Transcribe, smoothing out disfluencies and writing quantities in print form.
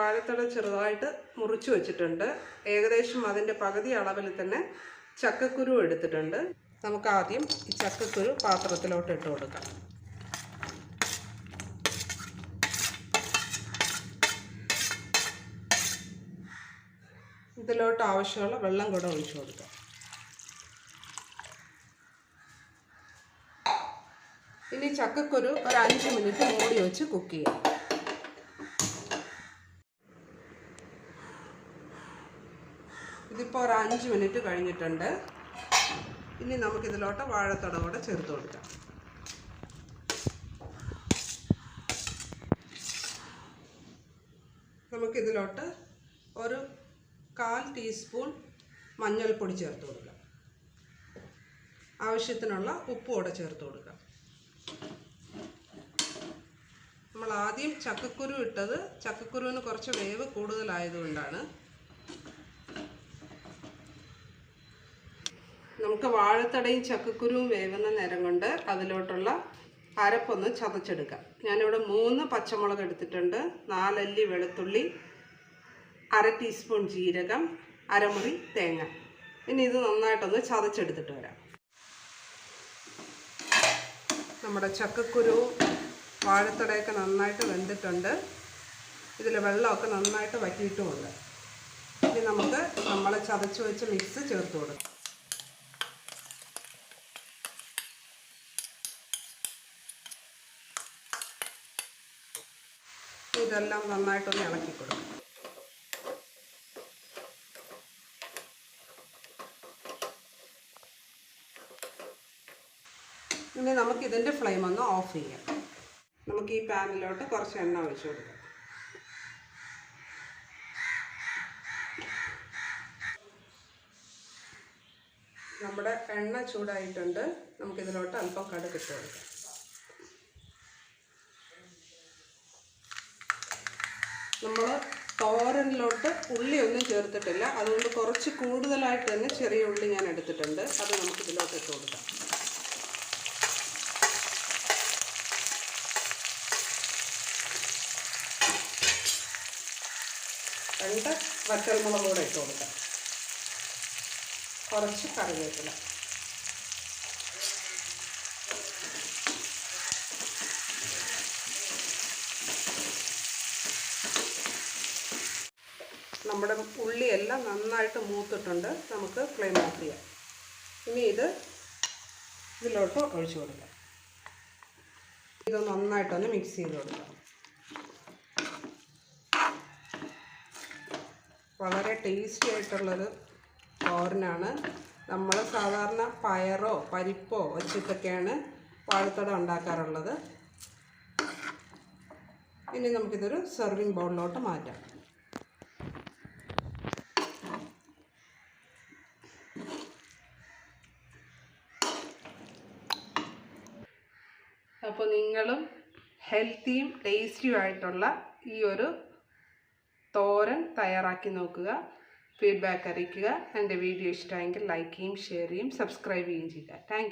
വാഴത്തട ചെറുതായിട്ട് മുറിച്ച് വെച്ചിട്ടുണ്ട്. ഏകദേശം അതിൻ്റെ പകുതി അളവിൽ തന്നെ ചക്കക്കുരു എടുത്തിട്ടുണ്ട്. നമുക്ക് ആദ്യം ഈ ചക്കക്കുരു പാത്രത്തിലോട്ട് ഇട്ട് കൊടുക്കാം. ഇതിലോട്ട് ആവശ്യമുള്ള വെള്ളം കൂടെ ഒഴിച്ചു കൊടുക്കാം. ഇനി ചക്കക്കുരു ഒരു 5 മിനിറ്റ് മൂടി വെച്ച് കുക്ക് ചെയ്യാം. ഇതിപ്പോൾ ഒരു 5 മിനിറ്റ് കഴിഞ്ഞിട്ടുണ്ട്. ഇനി നമുക്കിതിലോട്ട് വാഴത്തട കൂടെ ചേർത്ത് കൊടുക്കാം. നമുക്കിതിലോട്ട് ഒരു 1/4 ടീസ്പൂൺ മഞ്ഞൾപ്പൊടി ചേർത്ത് കൊടുക്കാം. ആവശ്യത്തിനുള്ള ഉപ്പ് കൂടെ ചേർത്ത് കൊടുക്കാം. നമ്മൾ ആദ്യം ചക്കക്കുരു ഇട്ടത് ചക്കക്കുരുവിന് കുറച്ച് വേവ് കൂടുതലായതുകൊണ്ടാണ്. നമുക്ക് വാഴത്തടയും ചക്കക്കുരുവും വേവുന്ന നേരം കൊണ്ട് അതിലോട്ടുള്ള അരപ്പൊന്ന് ചതച്ചെടുക്കാം. ഞാനിവിടെ 3 പച്ചമുളക് എടുത്തിട്ടുണ്ട്, 4 അല്ലി വെളുത്തുള്ളി, 1/2 ടീസ്പൂൺ ജീരകം, 1/2 മുറി തേങ്ങ. ഇനി ഇത് നന്നായിട്ടൊന്ന് ചതച്ചെടുത്തിട്ട് വരാം. നമ്മുടെ ചക്കക്കുരുവും വാഴത്തടയൊക്കെ നന്നായിട്ട് വെന്തിട്ടുണ്ട്. ഇതിൽ വെള്ളമൊക്കെ നന്നായിട്ട് വറ്റിയിട്ടുമുണ്ട്. ഇനി നമുക്ക് നമ്മൾ ചതച്ച് വെച്ച് മിക്സ് ചേർത്ത് കൊടുക്കാം. ഇതെല്ലാം നന്നായിട്ടൊന്ന് ഇളക്കി കൊടുക്കും. ഇനി നമുക്കിതിൻ്റെ ഫ്ലെയിം ഒന്ന് ഓഫ് ചെയ്യാം. നമുക്ക് ഈ പാനിലോട്ട് കുറച്ച് എണ്ണ ഒഴിച്ചു കൊടുക്കാം. നമ്മുടെ എണ്ണ ചൂടായിട്ടുണ്ട്. നമുക്കിതിലോട്ട് അല്പം കടുക് ഇട്ട് കൊടുക്കാം. നമ്മൾ തോരനിലോട്ട് ഉള്ളി ഒന്നും ചേർത്തിട്ടില്ല, അതുകൊണ്ട് കുറച്ച് കൂടുതലായിട്ട് തന്നെ ചെറിയ ഉള്ളി ഞാൻ എടുത്തിട്ടുണ്ട്. അത് നമുക്കിതിലോട്ട് ഇട്ട് കൊടുക്കാം. 2 വറ്റൽമുളക് കൂടെ ഇട്ട് കൊടുക്കാം. കുറച്ച് കറിവേപ്പില. നമ്മുടെ ഉള്ളിയെല്ലാം നന്നായിട്ട് മൂത്തിട്ടുണ്ട്. നമുക്ക് ഫ്ലെയിം ഓഫ് ചെയ്യാം. ഇനി ഇതിലോട്ട് ഒഴിച്ചു കൊടുക്കാം. ഇത് നന്നായിട്ടൊന്ന് മിക്സ് ചെയ്ത് കൊടുക്കാം. വളരെ ടേസ്റ്റി ആയിട്ടുള്ളൊരു തോരനാണ്. നമ്മൾ സാധാരണ പയറോ പരിപ്പോ വെച്ചിട്ടൊക്കെയാണ് വാഴത്തട ഉണ്ടാക്കാറുള്ളത്. ഇനി നമുക്കിതൊരു സെർവിങ് ബൗളിലോട്ട് മാറ്റാം. അപ്പോൾ നിങ്ങളും ഹെൽത്തിയും ടേസ്റ്റിയും ആയിട്ടുള്ള ഈ ഒരു തോരൻ തയ്യാറാക്കി നോക്കുക. ഫീഡ്ബാക്ക് അറിയിക്കുക. എൻ്റെ വീഡിയോ ഇഷ്ടമായെങ്കിൽ ലൈക്ക് ചെയ്യും, ഷെയർ ചെയ്യും, സബ്സ്ക്രൈബ് ചെയ്യുകയും ചെയ്യുക. Thank you.